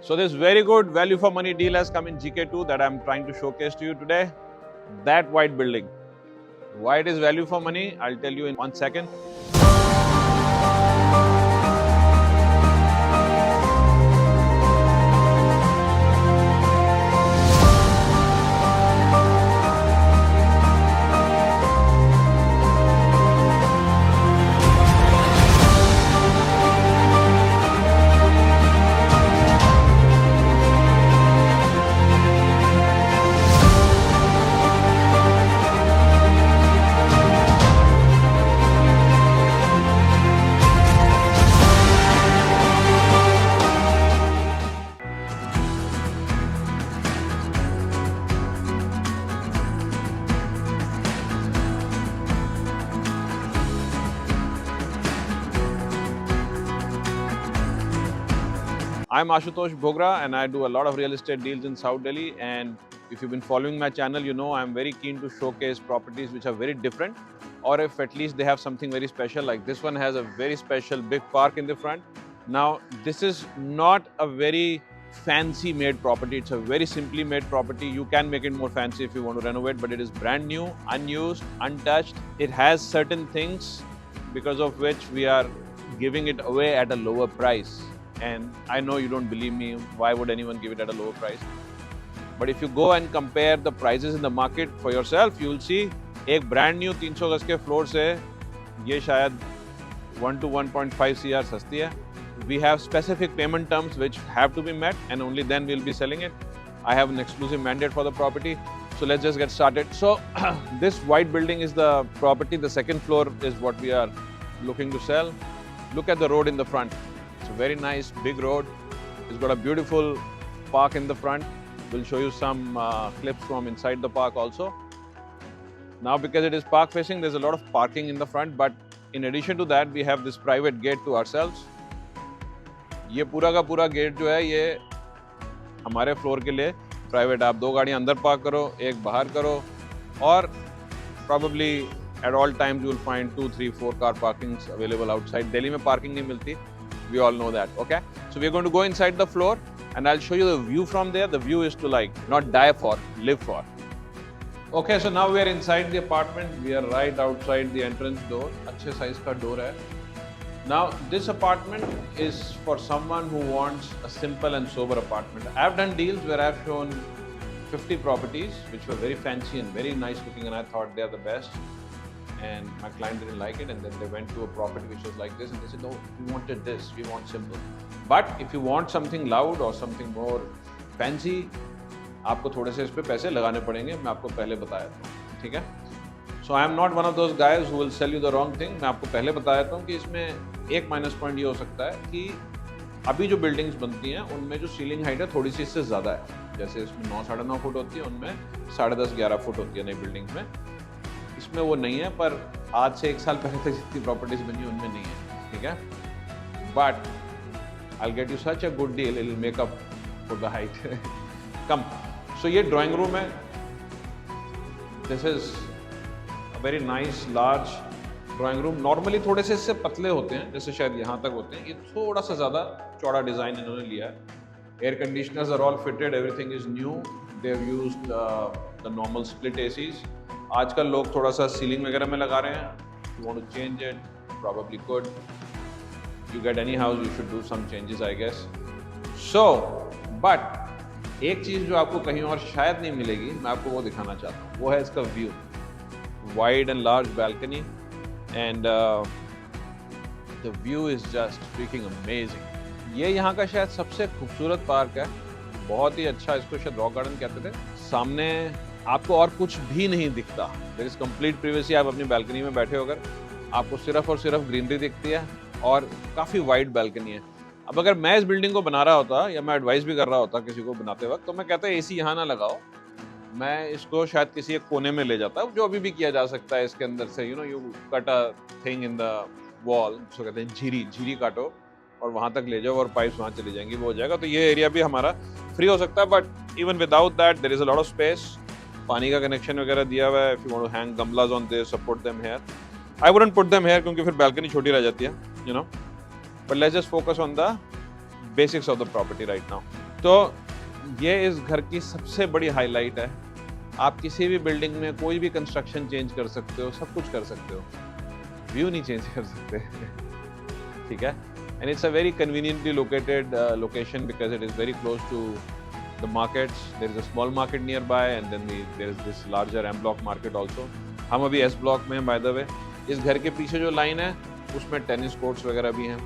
So this very good value for money deal has come in GK2 that I'm trying to showcase to you today. That white building. Why it is value for money, I'll tell you in 1 second. I'm Ashutosh Bhogra and I do a lot of real estate deals in South Delhi, and if you've been following my channel, you know I'm very keen to showcase properties which are very different, or if at least they have something very special. Like this one has a very special big park in the front. Now this is not a very fancy made property, it's a very simply made property. You can make it more fancy if you want to renovate, but it is brand new, unused, untouched. It has certain things because of which we are giving it away at a lower price. And I know you don't believe me, why would anyone give it at a lower price? But if you go and compare the prices in the market for yourself, you will see एक brand new 300 गज के floor से ये शायद 1 to 1.5 CR सस्ती है. We have specific payment terms which have to be met, and only then we'll be selling it. I have an exclusive mandate for the property. So let's just get started. So this white building is the property. The second floor is what we are looking to sell. Look at the road in the front. It's a very nice big road. It's got a beautiful park in the front. We'll show you some clips from inside the park also. Now because it is park facing, there's a lot of parking in the front, but in addition to that, we have this private gate to ourselves. ये पूरा का पूरा gate जो है ये हमारे floor के लिए प्राइवेट. आप 2 गाड़ियाँ अंदर पार्क करो, एक बाहर करो, और probably at all times you will find 2, 3, 4 car parkings available outside. Delhi में parking नहीं मिलती. We all know that, okay? So we're going to go inside the floor and I'll show you the view from there. The view is to like, not die for, live for. Okay, so now we are inside the apartment. We are right outside the entrance door. अच्छे size का door है. Now this apartment is for someone who wants a simple and sober apartment. I've done deals where I've shown 50 properties which were very fancy and very nice looking, and I thought they're the best. And my client didn't like it, and then they went to a property which was like this, and they said, no, we wanted this, we want simple. But if you want something loud or something more fancy, आपको थोड़े से इस पे पैसे लगाने पड़ेंगे. मैं आपको पहले बताया था, ठीक है? So I am not one of those guys who will sell you the wrong thing. मैं आपको पहले बताया था कि इसमें एक माइनस पॉइंट ये हो सकता है कि अभी जो बिल्डिंग्स बनती हैं उनमें जो सीलिंग हाइट है थोड़ी सी इससे ज़्यादा है. जैसे इसमें 9 साढ़े 9 फुट होती है, उनमें 10.5 11 फुट होती है नई बिल्डिंग्स में. इसमें वो नहीं है, पर आज से 1 साल पहले तक जितनी प्रॉपर्टीज बनी उनमें नहीं है, ठीक है? But I will get you such a good deal, it will make up for the height. Come. So ये ड्राइंग रूम है. This is a very nice large drawing room. Normally थोड़े से इससे पतले होते हैं, जैसे शायद यहाँ तक होते हैं. ये थोड़ा सा ज़्यादा चौड़ा डिज़ाइन इन्होंने लिया है. Air conditioners are all fitted, everything is new. They have used the normal split ACs. आजकल लोग थोड़ा सा सीलिंग वगैरह में लगा रहे हैं. You want to change it, probably could. You get any house, you should do some changes, I guess. So, but एक चीज़ जो आपको कहीं और शायद नहीं मिलेगी, मैं आपको वो दिखाना चाहता हूँ. वो है इसका view. Wide and large balcony, and the view is just freaking amazing. ये यहाँ का शायद सबसे खूबसूरत पार्क है. बहुत ही अच्छा. इसको शायद रॉक गार्डन कहते थे. सामने आपको और कुछ भी नहीं दिखता. There is complete privacy. आप अपनी बैल्कनी में बैठे होकर आपको सिर्फ और सिर्फ ग्रीनरी दिखती है, और काफ़ी वाइड बैल्कनी है. अब अगर मैं इस बिल्डिंग को बना रहा होता, या मैं एडवाइस भी कर रहा होता किसी को बनाते वक्त, तो मैं कहता एसी यहाँ ना लगाओ. मैं इसको शायद किसी एक कोने में ले जाता, जो अभी भी किया जा सकता है इसके अंदर से. You cut a thing in the wall, जिसको कहते हैं झीरी काटो, और वहाँ तक ले जाओ और पाइप्स वहाँ चली जाएंगी, वो हो जाएगा. तो ये एरिया भी हमारा फ्री हो सकता है. But even without that there is a lot of space. पानी का कनेक्शन वगैरह दिया हुआ है. If you want to hang गमलाज on this, support them here. I wouldn't put them here क्योंकि फिर बैल्कनी छोटी रह जाती है, you know. But let's just focus on the basics of the property right now. तो ये इस घर की सबसे बड़ी हाईलाइट है। आप किसी भी बिल्डिंग में कोई भी कंस्ट्रक्शन चेंज कर सकते हो, सब कुछ कर सकते हो, व्यू नहीं चेंज कर सकते। ठीक है, and it's a very conveniently located location because it is very close to the markets. There is a small market nearby and then there is this larger M block market also. हम अभी S block में हैं by the way. इस घर के पीछे जो line है उसमें टेनिस कोर्ट्स वगैरह भी हैं.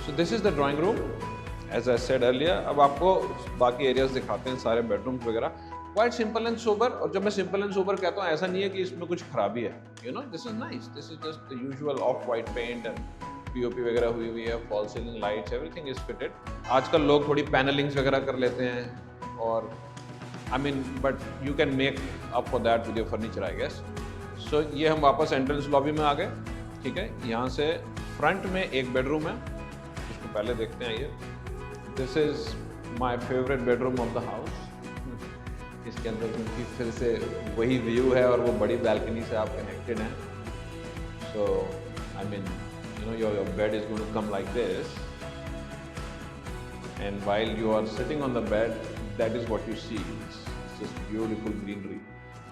So this is the drawing room. As I said earlier, अब आपको बाकी एरियाज दिखाते हैं, सारे बेडरूम्स वगैरह. Quite simple and sober. और जब मैं simple and sober कहता हूँ ऐसा नहीं है कि इसमें कुछ खराबी है. You know, this is nice. This is just the usual off-white paint and POP वगैरह हुई है, fall ceiling lights, everything is fitted. आजकल लोग थोड़ी पैनलिंग्स वगैरह कर लेते हैं और I mean, but you can make up for that with your furniture, I guess. So ये हम वापस एंट्रेंस लॉबी में आ गए. ठीक है, यहाँ से फ्रंट में एक बेडरूम है जिसको पहले देखते हैं. ये this is my favourite bedroom of the house. इसके अंदर क्योंकि फिर से वही व्यू है और वो बड़ी बैल्कनी से आप कनेक्टेड हैं. So I mean you know your bed is going to come like this, and while you are sitting on the bed, that is what you see. It's just beautiful greenery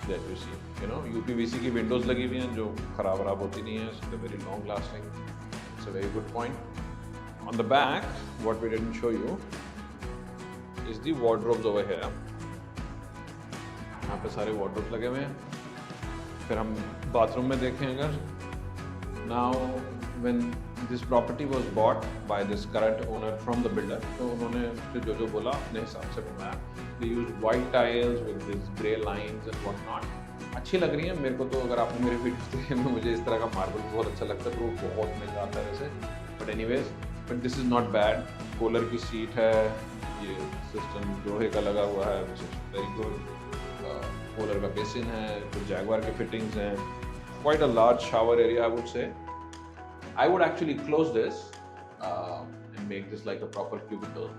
that you see. You know, UPVC की windows लगी हुई हैं जो खराब होती नहीं है. It's very long lasting. It's a very good point. On the back, what we didn't show you is the wardrobes over here. यहाँ पे सारे wardrobes लगे हुए हैं. फिर हम बाथरूम में देखें अगर. Now when this property was bought by this current owner from the builder, तो उन्होंने जो बोला अपने हिसाब से बनाया. They used white tiles with this grey lines and what not. अच्छी लग रही है मेरे को. तो अगर आपने मेरे वीडियोस देखे तो मुझे इस तरह का मार्बल बहुत अच्छा लगता है. तो वो बहुत महंगा आता है वैसे, but anyways, but this is not bad. Cooler की सीट है, ये सिस्टम लोहे का लगा हुआ है, which is very good. Cooler का बेसिन है, कुछ जैगवार के फिटिंग्स हैं. Quite a large shower area, I would say. I would actually close this and make this like a proper cubicle,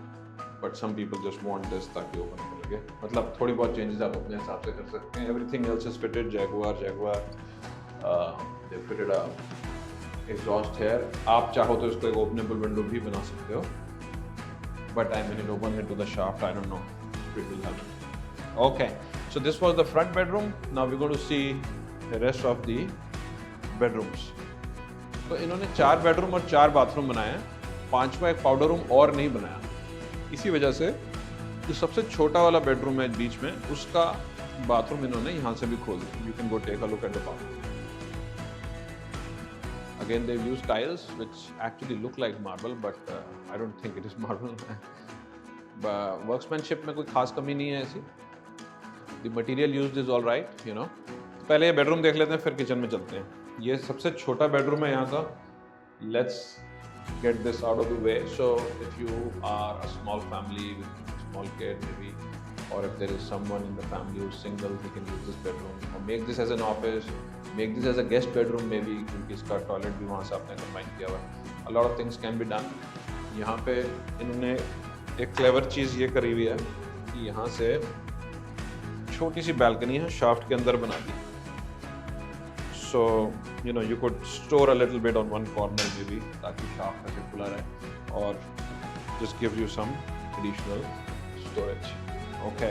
but some people just want this ताकि open कर लगे. मतलब थोड़ी बहुत changes आप अपने हिसाब से कर सकते हैं. Everything else is fitted. Jaguar. They fitted a exhaust here. आप चाहो तो इसको एक openable window भी बना सकते हो. But I mean, it open into the shaft. I don't know if it will happen. Okay. So this was the front bedroom. Now we're going to see the rest of the bedrooms. तो इन्होंने 4 bedroom और 4 bathroom बनाए हैं. 5वां एक powder room और नहीं बनाया. इसी वजह से जो सबसे छोटा वाला बेडरूम है बीच में, उसका बाथरूम इन्होंने यहाँ से भी खोल दिया. You can go take a look at the bathroom. Again they use tiles which actually look like marble, but I don't think it is marble. Workmanship में कोई खास कमी नहीं है ऐसी. The material used is all right, you know. पहले ये bedroom देख लेते हैं, फिर किचन में चलते हैं. ये सबसे छोटा बेडरूम है यहाँ का. Let's get this out of the way. So if you are a small family with small kid maybe, or if there is someone in the family who's single, they can use this bedroom or make this as an office, make this as a guest bedroom maybe, क्योंकि इसका toilet भी वहाँ से आपने combine किया हुआ है. A lot of things can be done. यहाँ पे इन्होंने एक क्लेवर चीज़ ये करी हुई है कि यहाँ से छोटी सी बैल्कनी है, शाफ्ट के अंदर बना दी. So you know you could store a little bit on one corner maybe, ताकि शाफ्ट ऐसे खुला रहे, और just gives you some additional storage. Okay.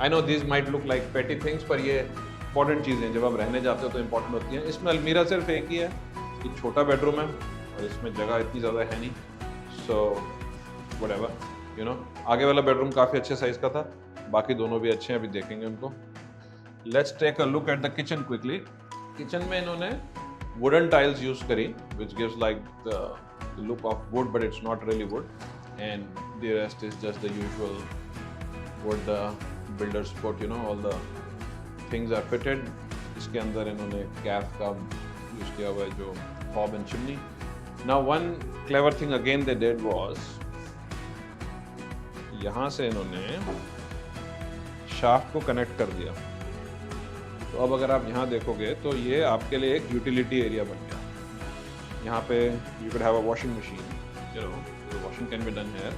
I know these might look like petty things, पर ये important चीज़ें जब आप रहने जाते हो तो important होती हैं. इसमें अलमीरा सिर्फ एक ही है, ये छोटा बेडरूम है और इसमें जगह इतनी ज़्यादा है नहीं. So whatever, you know. आगे वाला बेडरूम काफ़ी अच्छे साइज़ का था, बाकी दोनों भी अच्छे हैं, अभी देखेंगे उनको. Let's take a look at the kitchen quickly. Kitchen में इन्होंने वुडन टाइल्स यूज करी, which gives like the look of wood, but it's not really wood, and the rest is just the usual wood the builders put, you know, all the things are fitted. इसके अंदर इन्होंने कैफ का use किया हुआ है, जो hob and chimney. Now one clever thing again they did was, यहाँ से इन्होंने शाफ्ट को कनेक्ट कर दिया. तो अब अगर आप यहाँ देखोगे तो ये आपके लिए एक यूटिलिटी एरिया बन गया. यहाँ पे you can have a washing machine, you know, washing can be done here.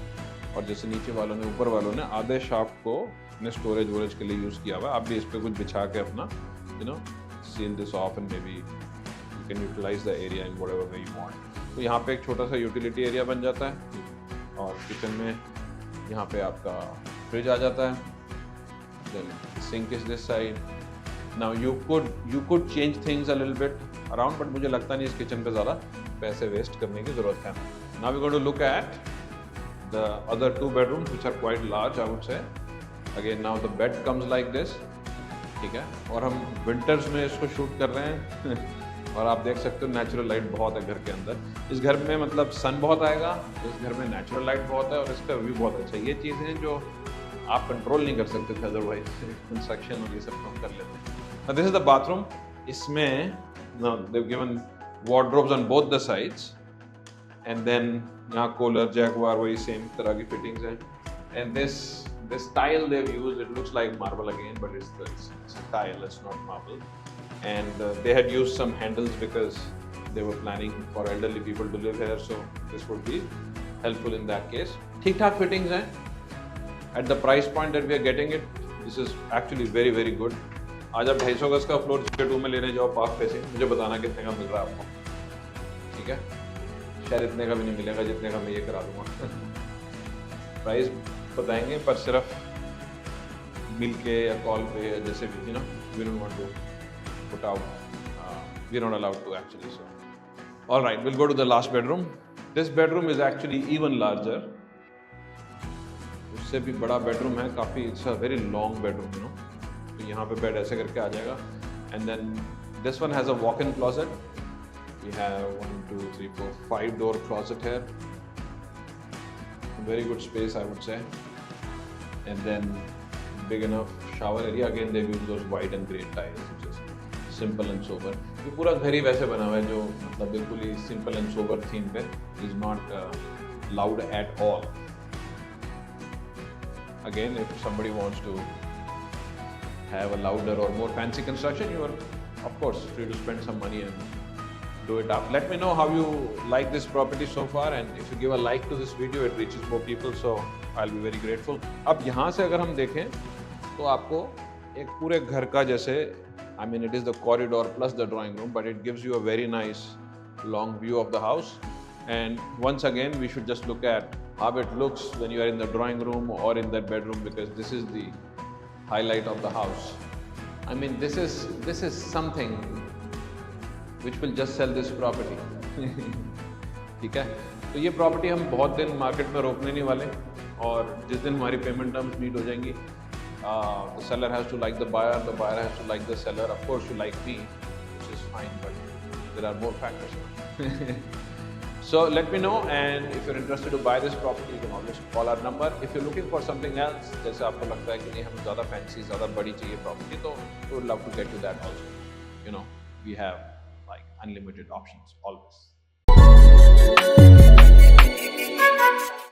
और जैसे नीचे वालों ने, ऊपर वालों ने आधे शाफ्ट को अपने स्टोरेज वोरेज के लिए यूज़ किया हुआ है. आप भी इस पर कुछ बिछा के अपना, you know, seal this off and maybe you can utilise the area in whatever way you want. तो यहाँ पे एक छोटा सा यूटिलिटी एरिया बन जाता है. और किचन में यहाँ पे आपका फ्रिज आ जाता है, then sink is this side. Now you could change things a little bit around, but मुझे लगता नहीं इस किचन पे ज़्यादा पैसे वेस्ट करने की ज़रूरत है. Now we're going to look at the other 2 bedrooms which are quite large, I would say. Again, now the bed comes like this, ठीक है, और हम विंटर्स में इसको शूट कर रहे हैं और आप देख सकते हो नेचुरल लाइट बहुत है घर के अंदर. इस घर में मतलब सन बहुत आएगा, इस घर में नेचुरल लाइट बहुत है और इसका व्यू बहुत अच्छा है. ये चीज़ें हैं जो आप कंट्रोल नहीं कर सकते थे अदरवाइज, कंस्ट्रक्शन और ये सब काम कर लेते हैं. This is the bathroom. इसमें now they've given wardrobes on both the sides and then यहाँ कूलर जैगवार वही सेम तरह की फिटिंग्स हैं. and this tile they've used, it looks like marble again, but it's a tile, it's not marble. And they had used some handles because they were planning for elderly people to live here, so this would be helpful in that case. ठीक ठाक fittings हैं. At the price point that we are getting it, this is actually very very good. आज आप 250 गज का floor J2 में लेने जाओ पार्क फेसिंग, मुझे बताना कितने का मिल रहा है आपको, ठीक है? शायद इतने का भी नहीं मिलेगा जितने का मैं ये करा दूंगा. प्राइस बताएंगे पर सिर्फ मिल के या कॉल पे या जैसे भी, you know, we don't want to put out, we are not allowed to actually. So all right, will go to the last bedroom. This bedroom is actually even larger. उससे भी बड़ा बेडरूम है काफ़ी. It's a very long bedroom, you know. तो यहाँ पे bed ऐसे करके आ जाएगा. And then this one has a walk in closet. We have 1 2 3 4 5 door closet है. Very good space I would say. And then big enough shower area. Again they use those white and grey tiles which is simple and sober. ये पूरा घर ही वैसे बना हुआ है जो मतलब बिल्कुल ही सिंपल एंड सोबर थीम पे. Is not loud at all. Again, if somebody wants to have a louder or more fancy construction, you are of course free to spend some money and do it up. Let me know how you like this property so far, and if you give a like to this video, it reaches more people, so I'll be very grateful. अब यहाँ से अगर हम देखें तो आपको एक पूरे घर का जैसे, I mean it is the corridor plus the drawing room, but it gives you a very nice long view of the house. And once again, we should just look at how it looks when you are in the drawing room or in that bedroom, because this is the highlight of the house. I mean, this is something which will just sell this property. ठीक है, तो ये property हम बहुत दिन market में रोकने नहीं वाले, और जिस दिन हमारी पेमेंट टर्म्स मीट हो जाएंगी, the seller has to like the buyer has to like the seller. Of course, you like me, which is fine, but there are more factors. So let me know, and if you're interested to buy this property, you can always call our number. If you're looking for something else, जैसे आपको लगता है कि नहीं हमें ज़्यादा fancy, ज़्यादा बड़ी चाहिए property, तो we would love to get you that also. You know, we have like unlimited options always.